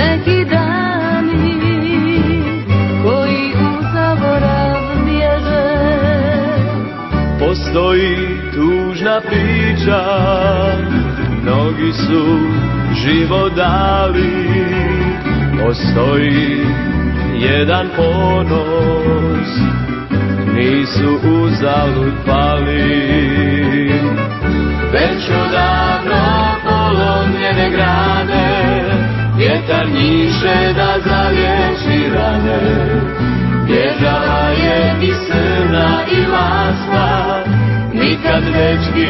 neki dani koji u zaborav bježe. Postoji tužna priča, mnogi su život dali. Postoji jedan ponos, nisu uzalud pali. Već odavno polomljene grane, vjetar njiše da zaliječi rane. Bježala je i srna i laska, nikad dečki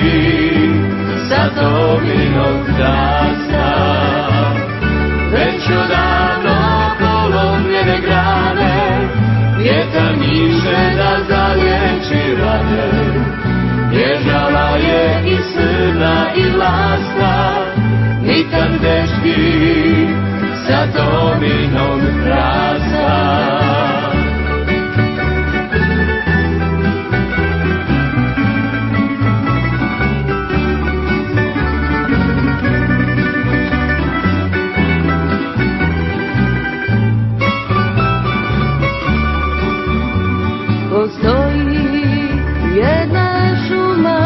sa Tominog krasa. Već odavno polomljene grane, vjetar njiše da zaliječi rane. Bježala je i srna i laska, nikad dečki sa Tominog krasa. Postoji jedna šuma,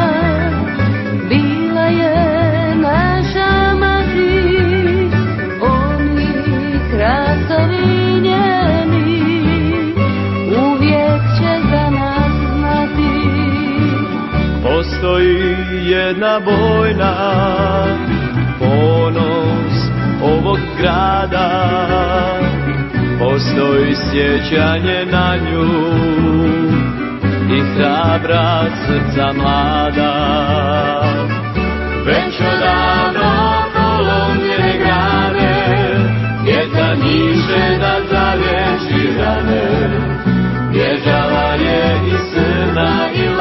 bila je naša mati, oni krasovi njeni uvijek će za nas znati. Postoji jedna bojna, ponos ovog grada. Postoji sjećanje na nju i hrabra srca mlada. Već odavno polomljene grane, vjetar njiše da zaliječi rane. Bježala je i srna i